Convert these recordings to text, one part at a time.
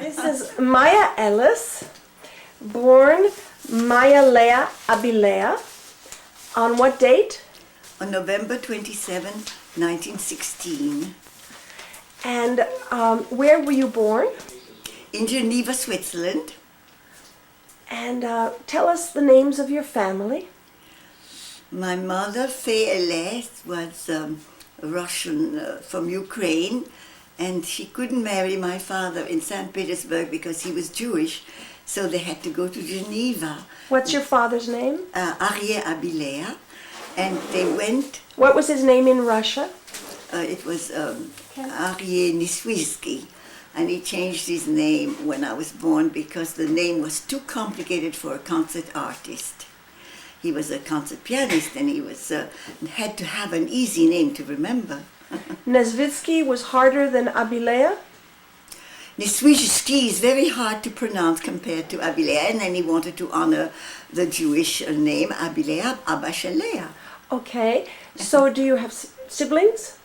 This is Maia Helles, born Maia Abilea. On what date? On November 27, 1916. And where were you born? In Geneva, Switzerland. And tell us the names of your family. My mother, Maia Helles, was Russian from Ukraine, and she couldn't marry my father in St. Petersburg because he was Jewish, so they had to go to Geneva. What's your father's name? Maia Abilea, and they went. What was his name in Russia? It was Maia Niswinsky, and he changed his name when I was born because the name was too complicated for a concert artist. He was a concert pianist, and he was had to have an easy name to remember. Nesvitsky was harder than Abilea? Niswinsky is very hard to pronounce compared to Abilea, and then he wanted to honor the Jewish name Abilea, Abba Shalea. Okay, so do you have siblings?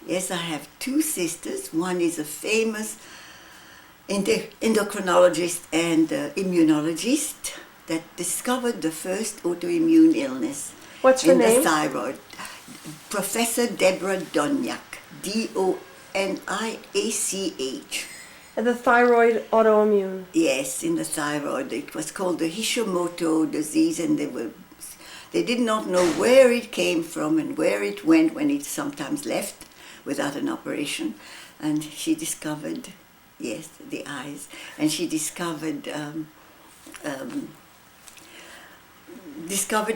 Yes, I have two sisters. One is a famous endocrinologist and immunologist that discovered the first autoimmune illness. What's her name? In the thyroid. Professor Deborah Donyak, Doniach. The thyroid autoimmune. Yes, in the thyroid. It was called the Hashimoto disease, and they did not know where it came from and where it went when it sometimes left without an operation. And she discovered, yes, the eyes, and she discovered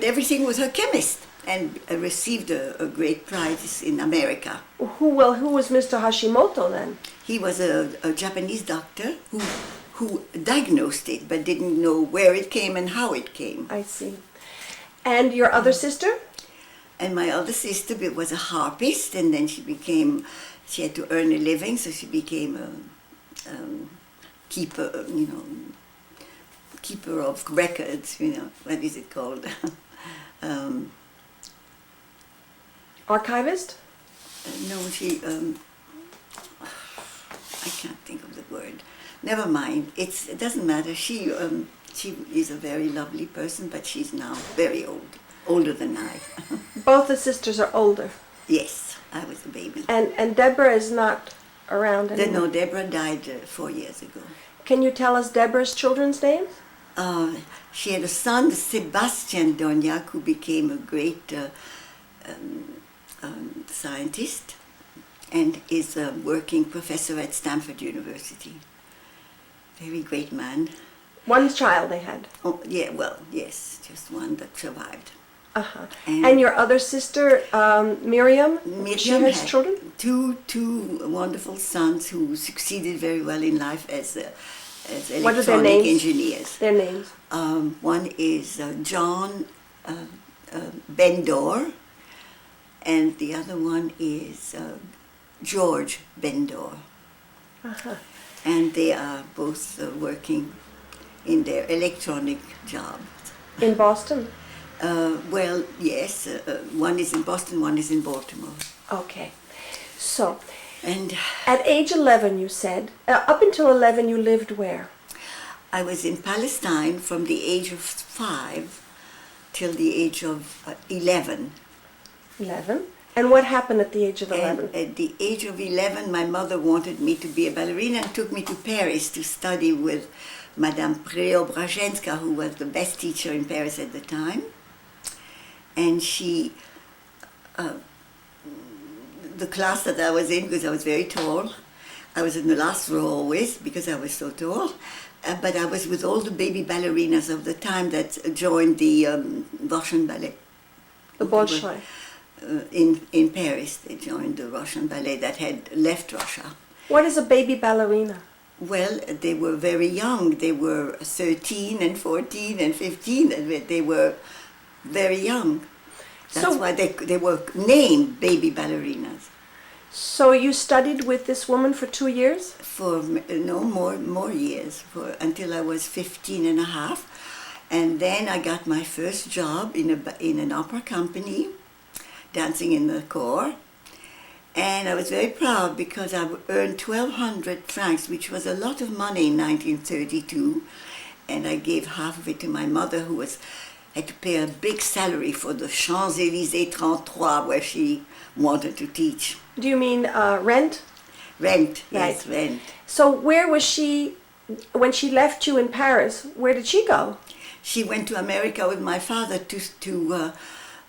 everything with her chemist, and received a great prize in America. Who was Mr. Hashimoto then? He was a Japanese doctor who diagnosed it but didn't know where it came and how it came. I see. And your other sister? And my other sister was a harpist, and then she had to earn a living, so she became a keeper, keeper of records, what is it called? Archivist? No, she, I can't think of the word. Never mind, it doesn't matter. She is a very lovely person, but she's now very old, older than I. Both the sisters are older. Yes, I was a baby. And Deborah is not around anymore? No, Deborah died 4 years ago. Can you tell us Deborah's children's names? She had a son, Sebastian Donyak, who became a great scientist and is a working professor at Stanford University. Very great man. One child they had? Oh, yeah, well, yes, just one that survived. Uh-huh. And your other sister, Miriam she has had children? Two wonderful sons who succeeded very well in life as What are their electronic names? engineers. Their names? One is John Bendor, and the other one is George Bendor. Uh-huh. And they are both working in their electronic jobs. In Boston? Well, yes. One is in Boston, one is in Baltimore. Okay. So, And at age 11 you said, up until 11 you lived where? I was in Palestine from the age of 5 till the age of 11. 11? And what happened at the age of 11? And at the age of 11, my mother wanted me to be a ballerina and took me to Paris to study with Madame Preobrajenska, who was the best teacher in Paris at the time. And she, the class that I was in, because I was very tall, I was in the last row always because I was so tall, but I was with all the baby ballerinas of the time that joined the Russian ballet. The Bolshoi. In Paris, they joined the Russian ballet that had left Russia. What is a baby ballerina? Well, they were very young. They were 13 and 14 and 15, and they were very young. That's why they were named baby ballerinas. So you studied with this woman for 2 years? For more years, until I was 15 and a half. And then I got my first job in an opera company, dancing in the corps. And I was very proud because I earned 1,200 francs, which was a lot of money in 1932. And I gave half of it to my mother, who had to pay a big salary for the Champs-Élysées 33, where she wanted to teach. Do you mean rent? Rent, yes, Right. rent. So where was she, when she left you in Paris, where did she go? She went to America with my father to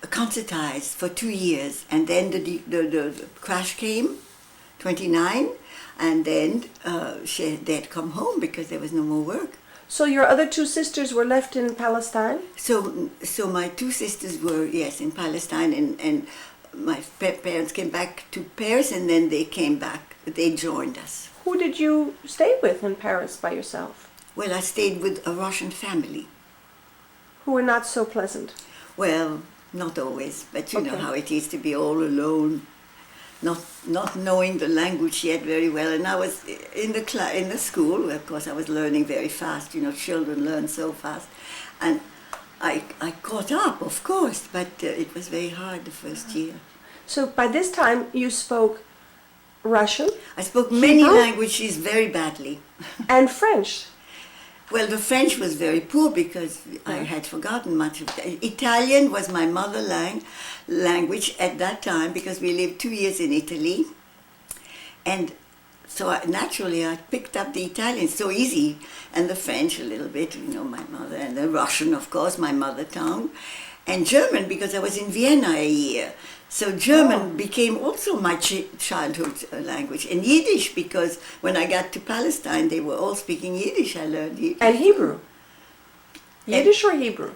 concertize for 2 years, and then the crash came, 29, and then they had come home because there was no more work. So your other two sisters were left in Palestine? So my two sisters were, yes, in Palestine, and my parents came back to Paris, and then they came back. They joined us. Who did you stay with in Paris by yourself? Well, I stayed with a Russian family. Who were not so pleasant? Well, not always, but you know Okay. how it is to be all alone, not knowing the language yet very well. And I was in the school. Of course, I was learning very fast. You know, children learn so fast, and I caught up, of course, but it was very hard the first year. So by this time you spoke Russian I spoke many Hebrew? languages very badly. and French. Well, the French was very poor because I had forgotten much of it. Italian was my mother language at that time because we lived 2 years in Italy. And so naturally I picked up the Italian so easy, and the French a little bit, you know, my mother, and the Russian, of course, my mother tongue. And German because I was in Vienna a year. So German became also my childhood language. And Yiddish because when I got to Palestine, they were all speaking Yiddish. I learned Yiddish. And Hebrew. Yiddish or Hebrew?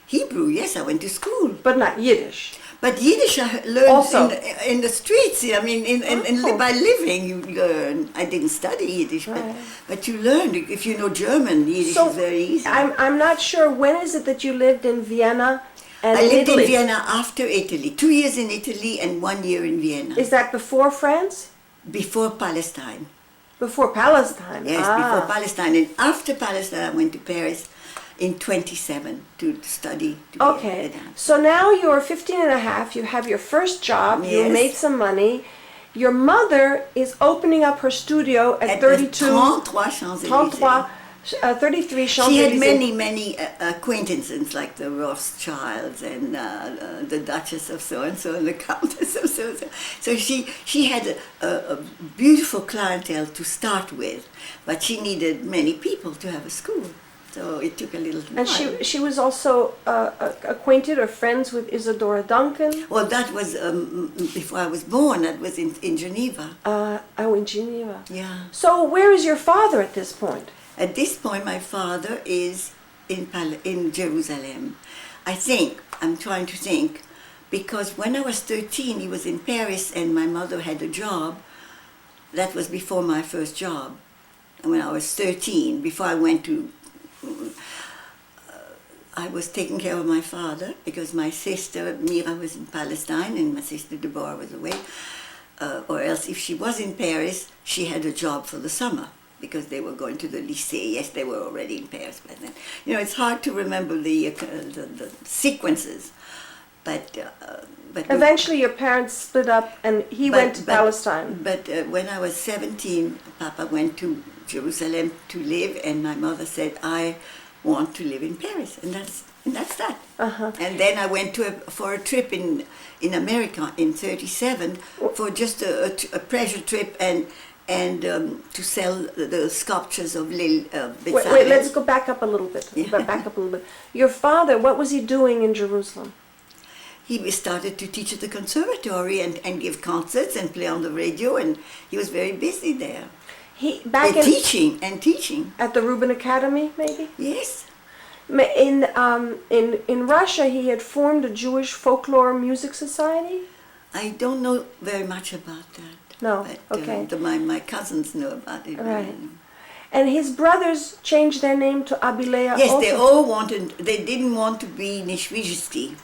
Hebrew, yes, I went to school. But not Yiddish. But Yiddish I learned Also. in the streets. I mean, Oh. by living you learn. I didn't study Yiddish, Right. but you learn. If you know German, Yiddish So is very easy. I'm not sure, when is it that you lived in Vienna and I lived Italy? in Vienna after Italy. 2 years in Italy and 1 year in Vienna. Is that before France? Before Palestine. Before Palestine? Yes, before Palestine. And after Palestine, I went to Paris in 27 to study. To be a Okay, dancer. so now you're 15 and a half, you have your first job, you Yes. made some money. Your mother is opening up her studio at At 32, the 33 Champs-Élysées. 33 She had Champs-Élysées. many acquaintances like the Rothschilds and the Duchess of so-and-so and the Countess of so-and-so. So she had a beautiful clientele to start with, but she needed many people to have a school. So it took a little while. And she was also acquainted or friends with Isadora Duncan. Well, that was before I was born. That was in Geneva. In Geneva. Yeah. So where is your father at this point? At this point, my father is in Jerusalem. I'm trying to think, because when I was 13, he was in Paris and my mother had a job. That was before my first job. And when I was 13, before I went to, I was taking care of my father because my sister Mira was in Palestine and my sister Deborah was away. Or else if she was in Paris, she had a job for the summer, because they were going to the lycée. Yes, they were already in Paris by then. You know, it's hard to remember the sequences, but Eventually your parents split up and he went to Palestine. But when I was 17, Papa went to Jerusalem to live, and my mother said, "I want to live in Paris," and that's that. Uh-huh. And then I went for a trip in America in '37 for just a pleasure trip and to sell the sculptures of Lil Bezalel. Wait, let's go back up a little bit. Yeah. Back up a little bit. Your father, what was he doing in Jerusalem? He started to teach at the conservatory and give concerts and play on the radio, and he was very busy there. He back And in teaching. at the Rubin Academy, maybe. Yes. In Russia, he had formed a Jewish folklore music society. I don't know very much about that. No, But okay. my cousins know about it. Right. And his brothers changed their name to Abilea. Yes, also. they didn't want to be Nishvijski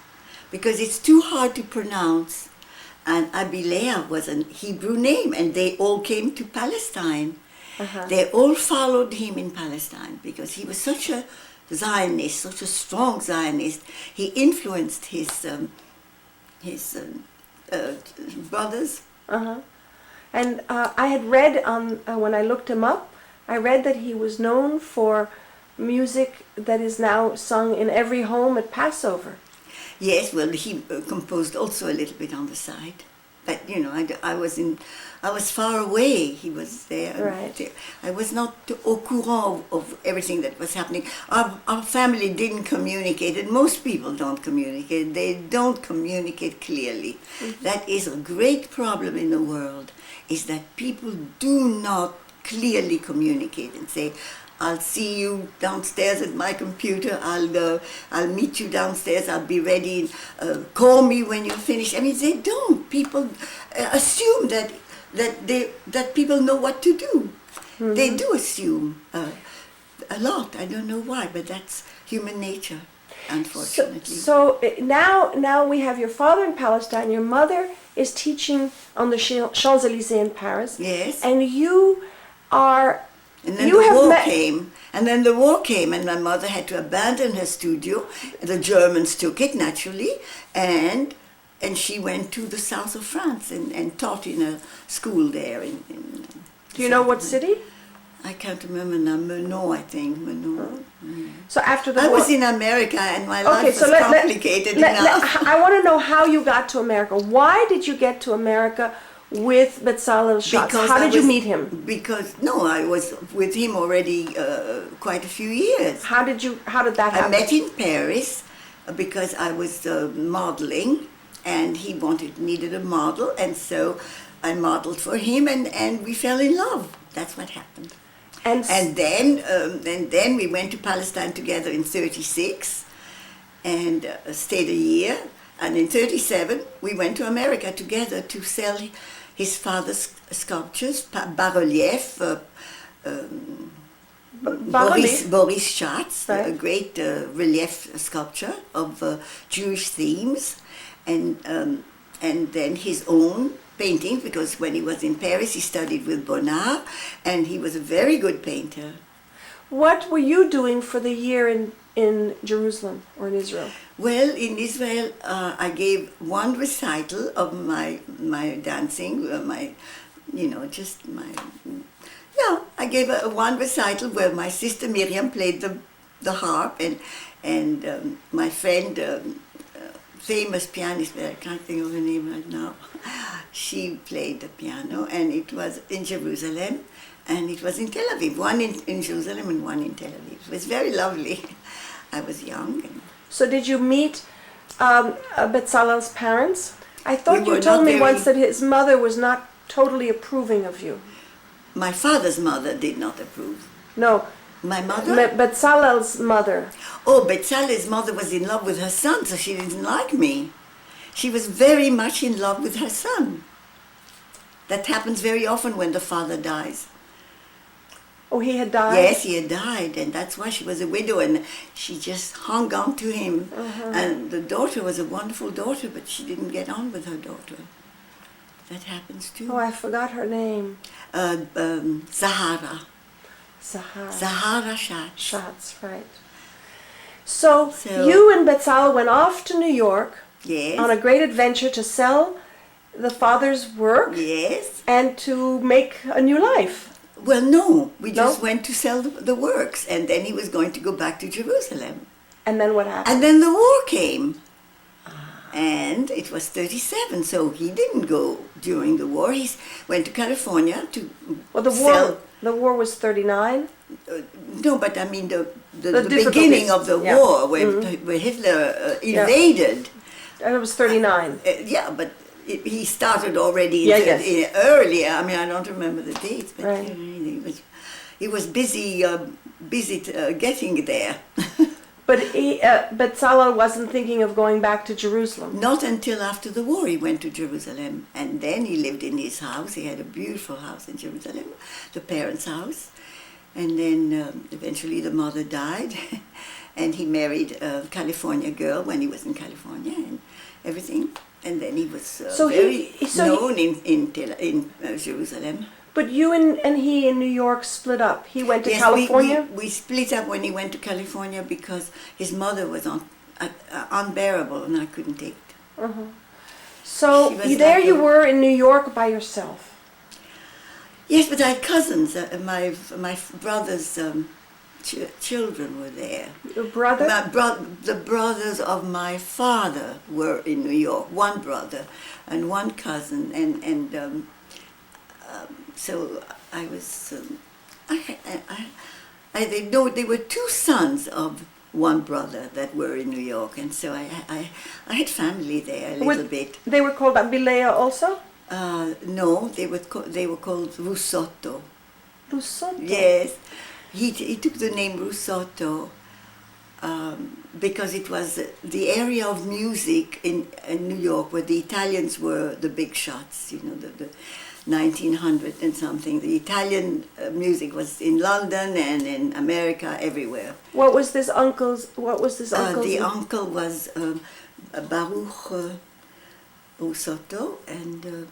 because it's too hard to pronounce. And Abilea was a Hebrew name, and they all came to Palestine. Uh-huh. They all followed him in Palestine because he was such a Zionist, such a strong Zionist. He influenced his brothers Uh-huh. And I had read when I looked him up, I read that he was known for music that is now sung in every home at Passover. Yes, well, he composed also a little bit on the side. But, you know, I was far away. He was there. Right. I was not au courant of everything that was happening. Our family didn't communicate, and most people don't communicate. They don't communicate clearly. Mm-hmm. That is a great problem in the world, is that people do not clearly communicate and say, I'll see you downstairs at my computer. I'll meet you downstairs. I'll be ready. Call me when you're finished. I mean, they don't. People assume that people know what to do. Mm-hmm. They do assume a lot. I don't know why, but that's human nature, unfortunately. So now we have your father in Palestine. Your mother is teaching on the Champs-Élysées in Paris. Yes. And you are. And then the war came, and my mother had to abandon her studio. The Germans took it, naturally, and she went to the south of France and taught in a school there. Do you know what city? I can't remember now. Menon, I think. Menon. Oh. So after the I war... was in America, and my life was complicated enough. I want to know how you got to America. Why did you get to America with Bezalel Schatz? How did you meet him? Because I was with him already quite a few years. How did that happen? I met in Paris because I was modeling, and he needed a model, and so I modeled for him, and we fell in love. That's what happened. And then we went to Palestine together in *36, and stayed a year. And in '37, we went to America together to sell his father's sculptures, bas-relief, Boris Schatz, right. A great relief sculpture of Jewish themes, and then his own paintings, because when he was in Paris, he studied with Bonnard, and he was a very good painter. What were you doing for the year in Jerusalem or in Israel? Well, in Israel, I gave one recital of my dancing, I gave one recital where my sister Miriam played the harp, and my friend, famous pianist, but I can't think of her name right now, she played the piano, and it was in Jerusalem, and it was in Tel Aviv, one in Jerusalem and one in Tel Aviv. It was very lovely. I was young. So did you meet Bezalel's parents? I thought you told me once that his mother was not totally approving of you. My father's mother did not approve. No. My mother? Bezalel's mother. Oh, Bezalel's mother was in love with her son, so she didn't like me. She was very much in love with her son. That happens very often when the father dies. Oh, he had died? Yes, he had died, and that's why she was a widow, and she just hung on to him. Uh-huh. And the daughter was a wonderful daughter, but she didn't get on with her daughter. That happens too. Oh, I forgot her name. Zahara. Zahara Schatz. Schatz, right. So you and Bezalel went off to New York. Yes. On a great adventure to sell the father's work. Yes. And to make a new life. Well, no. We just went to sell the works, and then he was going to go back to Jerusalem. And then what happened? And then the war came. And it was '37, so he didn't go during the war. He went to California to sell. The war was '39? No, but I mean the beginning of the war, where Hitler invaded. And it was '39. Yeah, but he started already earlier. I mean, I don't remember the dates, but right. he was busy getting there. But Bezalel wasn't thinking of going back to Jerusalem. Not until after the war he went to Jerusalem, and then he lived in his house. He had a beautiful house in Jerusalem, the parents' house, and then eventually the mother died, and he married a California girl when he was in California and everything, and then he was known in Jerusalem. But you and he in New York split up. He went to California? We split up when he went to California because his mother was unbearable and I couldn't take it. Uh-huh. So you were in New York by yourself? Yes, but I had cousins. My brother's children were there. Your brother? The brothers of my father were in New York. One brother and one cousin, and so I was. They were two sons of one brother that were in New York, and so I had family there a little bit. They were called Abilea also? No, they were called Russotto. Rusotto? Yes, he took the name Russotto because it was the area of music in New York where the Italians were the big shots. You know, the 1900 and something. The Italian music was in London and in America, everywhere. What was this uncle's? The uncle was Baruch Russotto, and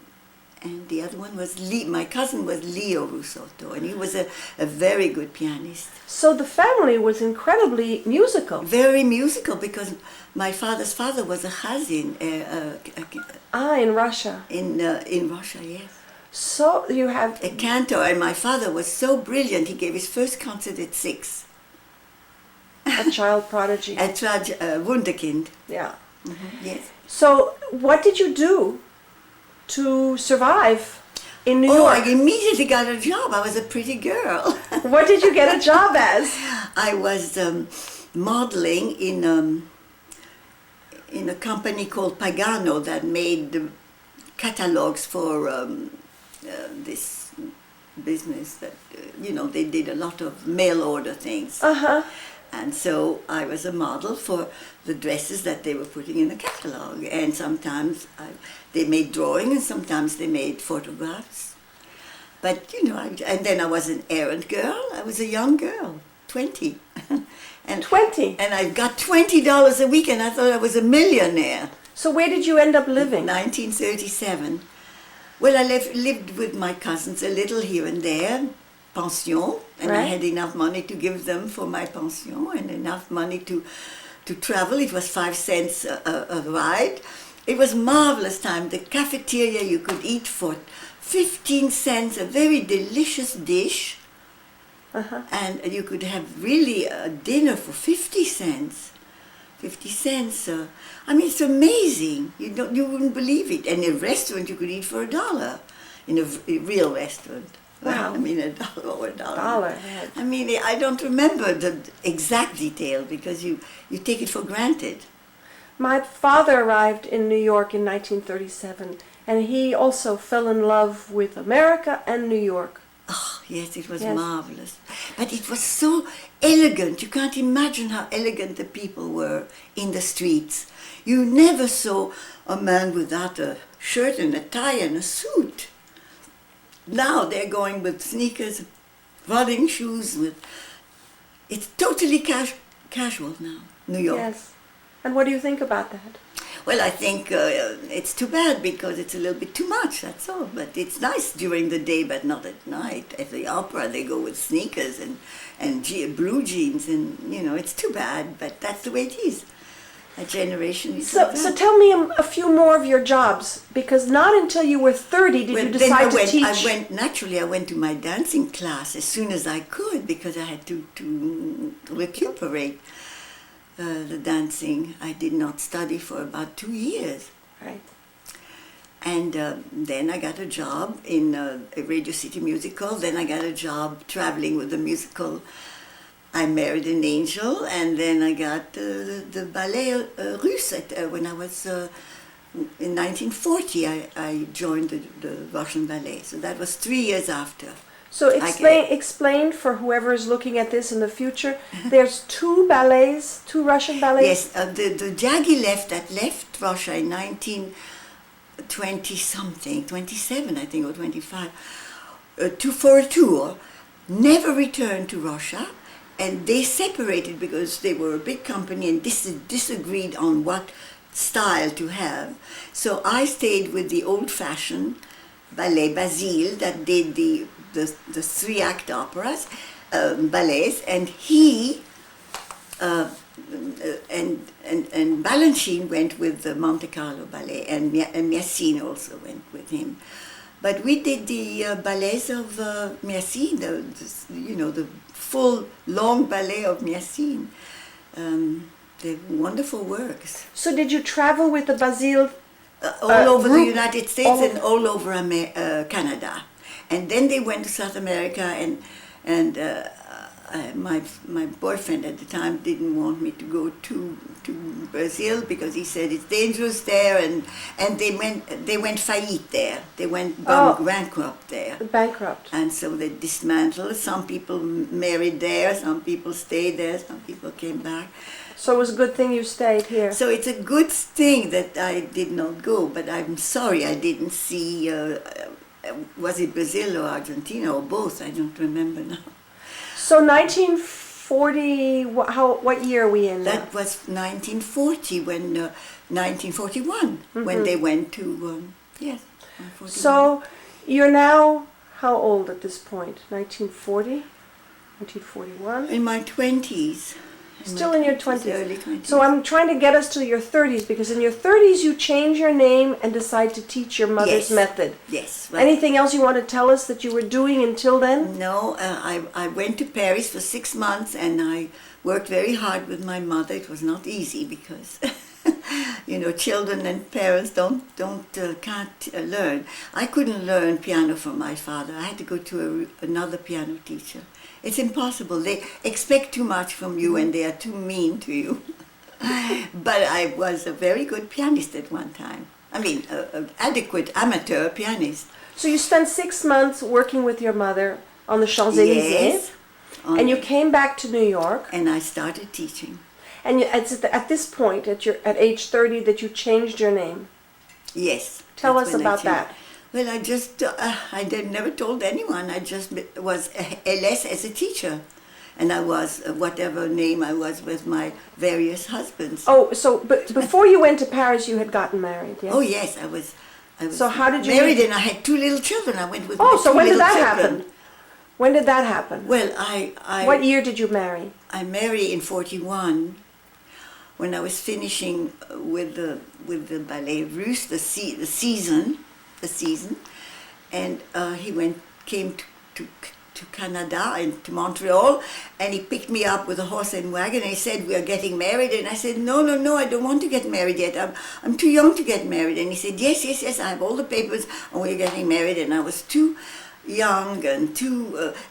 the other one was my cousin was Leo Russotto, and he was a very good pianist. So the family was incredibly musical. Very musical, because my father's father was a chazan. In Russia. In Russia, yes. So you have A cantor, and my father was so brilliant. He gave his first concert at 6. a child prodigy. A Wunderkind. Yeah. Mm-hmm. Yes. So what did you do to survive in New Oh, York? I immediately got a job. I was a pretty girl. What did you get a job as? I was modeling in a company called Pagano that made the catalogs for this business that, they did a lot of mail order things. Uh-huh. And so I was a model for the dresses that they were putting in the catalog. And sometimes they made drawings, and sometimes they made photographs. But, and then I was an errand girl. I was a young girl, 20. and 20? And I got $20 a week, and I thought I was a millionaire. So where did you end up living? 1937. Well, I lived with my cousins a little here and there, pension, and I Right. had enough money to give them for my pension and enough money to travel. It was 5 cents a ride. It was marvelous time. The cafeteria, you could eat for 15 cents, a very delicious dish, and you could have really a dinner for 50 cents. 50 cents. It's amazing. You wouldn't believe it. And in a restaurant, you could eat for $1 in a real restaurant. Wow. $1 or $1. Dollar. Yeah. I don't remember the exact detail because you take it for granted. My father arrived in New York in 1937, and he also fell in love with America and New York. Oh, yes, it was Yes. marvelous. But it was so elegant. You can't imagine how elegant the people were in the streets. You never saw a man without a shirt and a tie and a suit. Now they're going with sneakers, running shoes. It's totally casual now, New York. Yes. And what do you think about that? Well, I think it's too bad because it's a little bit too much, that's all. But it's nice during the day, but not at night. At the opera, they go with sneakers and blue jeans, and, it's too bad, but that's the way it is. A generation is So tell me a few more of your jobs, because not until you were 30 did you decide to teach. I went to my dancing class as soon as I could because I had to recuperate. The dancing. I did not study for about 2 years. Right. And then I got a job in a Radio City musical. Then I got a job traveling with the musical I Married an Angel. And then I got the ballet Russe. When I was in 1940, I joined the Russian ballet. So that was 3 years after. So explain for whoever is looking at this in the future. There's two Russian ballets. Yes, the Diaghilev that left Russia in 1920 something, 27 I think, or 25, for a tour, never returned to Russia, and they separated because they were a big company and disagreed on what style to have. So I stayed with the old-fashioned ballet Basile that did the 3-act operas, ballets, and he and Balanchine went with the Monte Carlo ballet, and Messine also went with him. But we did the ballets of Myrcine, the full long ballet of Myrcine. They're wonderful works. So did you travel with the Basile? All over the group, United States and all over Canada. And then they went to South America, and my boyfriend at the time didn't want me to go to Brazil because he said it's dangerous there, and they went faillite there. They went bankrupt there. Bankrupt. And so they dismantled. Some people married there, some people stayed there, some people came back. So it was a good thing you stayed here. So it's a good thing that I did not go, but I'm sorry I didn't see, was it Brazil or Argentina or both? I don't remember now. So 1940, what year are we in now? That was 1940, 1941, when they went to, yes. 1941. So you're now how old at this point? 1940? 1941? In my 20s. Still in your 20s. Early 20s. So I'm trying to get us to your 30s, because in your 30s you change your name and decide to teach your mother's method. Yes. Well, Anything else you want to tell us that you were doing until then? No, I went to Paris for 6 months, and I worked very hard with my mother. It was not easy because, children and parents can't learn. I couldn't learn piano from my father. I had to go to another piano teacher. It's impossible. They expect too much from you, and they are too mean to you. But I was a very good pianist at one time. I mean, an adequate amateur pianist. So you spent 6 months working with your mother on the Champs-Élysées, Yes. and you came back to New York. And I started teaching. And it's at this point, at age 30, that you changed your name. Yes. Tell that's us when I about changed. that. Well, I never told anyone. I just was Helles as a teacher. And I was, whatever name I was with my various husbands. Oh, but before you went to Paris, you had gotten married, yes? Oh, yes, I was So how did you married, and I had 2 little children. I went with my Oh, so 2 when did little that children. happen? When did that happen? Well, What year did you marry? I married in 41, when I was finishing with the ballet Russe, the season, and he came to Canada and to Montreal, and he picked me up with a horse and wagon, and he said, "We are getting married." And I said, no, I don't want to get married yet. I'm too young to get married. And he said, yes, I have all the papers, and we're getting married. And I was too young and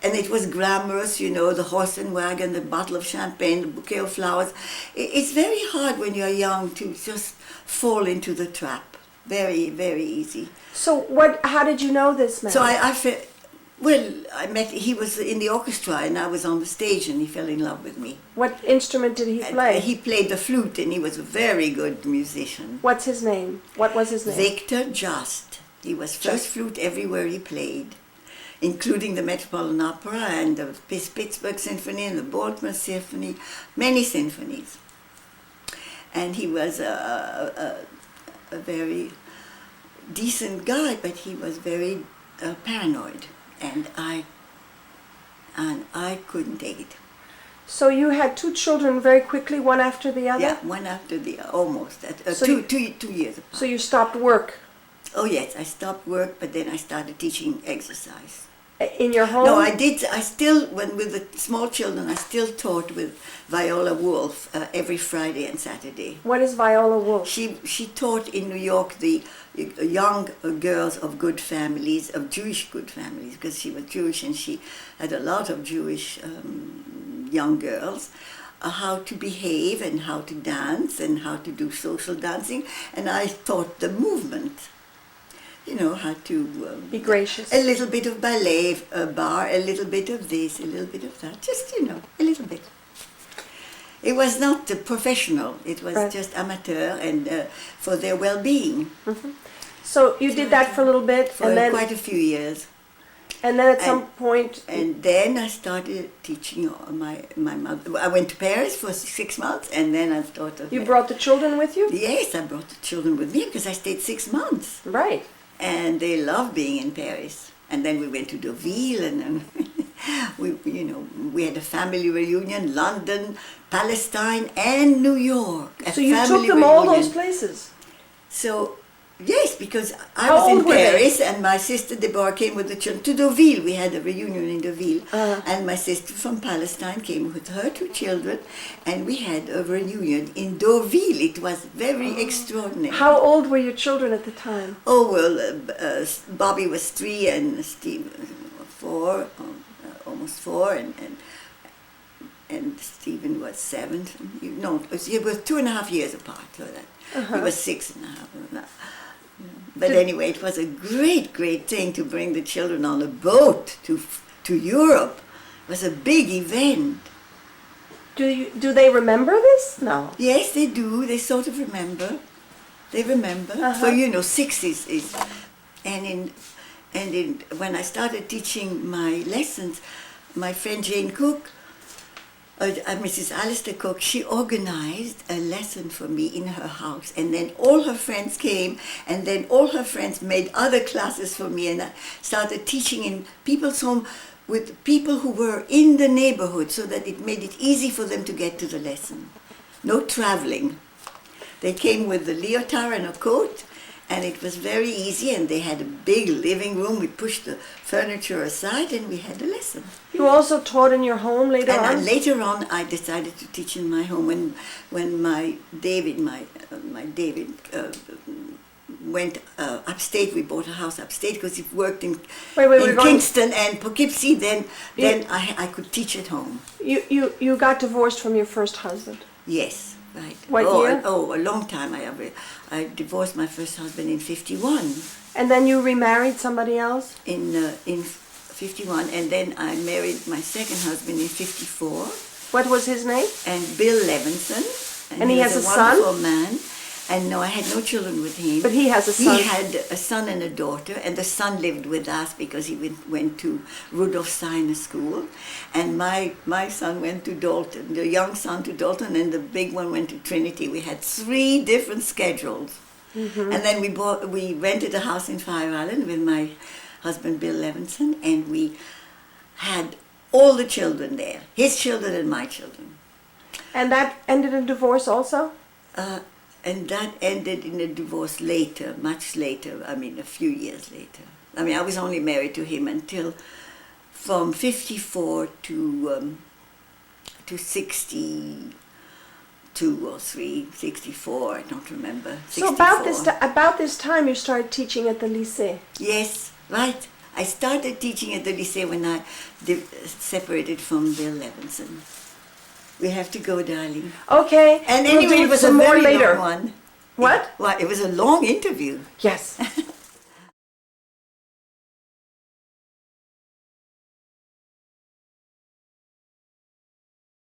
and it was glamorous, the horse and wagon, the bottle of champagne, the bouquet of flowers. It's very hard when you're young to just fall into the trap. Very, very easy. So how did you know this man? So I met, he was in the orchestra, and I was on the stage, and he fell in love with me. What instrument did he play? He played the flute, and he was a very good musician. What's his name? What was his name? Victor Just. He was first flute everywhere he played, including the Metropolitan Opera and the Pittsburgh Symphony and the Baltimore Symphony, many symphonies. And he was a very decent guy, but he was very paranoid, and I couldn't take it. So you had 2 children very quickly, one after the other? Yeah, one after the almost. So two years apart. So you stopped work? Oh yes, I stopped work, but then I started teaching exercise. In your home? No, I did. I still, with the small children, I still taught with Viola Wolf every Friday and Saturday. What is Viola Wolf? She taught in New York the young girls of good families, of Jewish good families, because she was Jewish, and she had a lot of Jewish young girls, how to behave and how to dance and how to do social dancing. And I taught the movement. How to be gracious. A little bit of ballet, a bar, a little bit of this, a little bit of that. Just, a little bit. It was not professional. It was just amateur and for their well-being. Mm-hmm. So you did that for a little bit, for and then quite a few years. And then at some point, and then I started teaching my mother. I went to Paris for 6 months, and then I thought of. You brought the children with you? Yes, I brought the children with me because I stayed 6 months. Right. And they loved being in Paris. And then we went to Deauville, and we had a family reunion, London, Palestine, and New York. So you took them all those places? So, Yes, because I How was in old were they? Paris and my sister Deborah came with the children to Deauville. We had a reunion in Deauville. And my sister from Palestine came with her 2 children and we had a reunion in Deauville. It was very extraordinary. How old were your children at the time? Oh, well, Bobby was 3 and Steve 4, almost 4, and Stephen was 7. No, he was 2.5 years apart. So that he was 6.5. But anyway, it was a great, great thing to bring the children on a boat to Europe. It was a big event. Do they remember this? No. Yes, they do. They sort of remember. They remember. So 6 is when I started teaching my lessons, my friend Jane Cook, Mrs. Alistair Cook, she organized a lesson for me in her house, and then all her friends came, and then all her friends made other classes for me, and I started teaching in people's home with people who were in the neighborhood, so that it made it easy for them to get to the lesson. No traveling. They came with the leotard and a coat, and it was very easy, and they had a big living room. We pushed the furniture aside and we had a lesson. You also taught in your home later on? And later on I decided to teach in my home when my David went upstate. We bought a house upstate because he worked in Kingston and Poughkeepsie. Then I could teach at home. You got divorced from your first husband? Yes. Right. What year? A long time. I divorced my first husband in 51. And then you remarried somebody else? In 51, and then I married my second husband in 54. What was his name? And Bill Levinson. And he has a son? Wonderful man. And no, I had no children with him. But he has a son. He had a son and a daughter, and the son lived with us because he went to Rudolph Steiner School. And my son went to Dalton, the young son to Dalton, and the big one went to Trinity. We had 3 different schedules. Mm-hmm. And then we rented a house in Fire Island with my husband Bill Levinson, and we had all the children there, his children and my children. And that ended in divorce also? And that ended in a divorce later, much later, a few years later. I was only married to him until from 54 to 62 or 64, I don't remember. 64. So about this time you started teaching at the lycée? Yes, right. I started teaching at the lycée when I separated from Bill Levinson. We have to go, darling. Okay. And anyway, it was a very long one. What? Well, it was a long interview. Yes.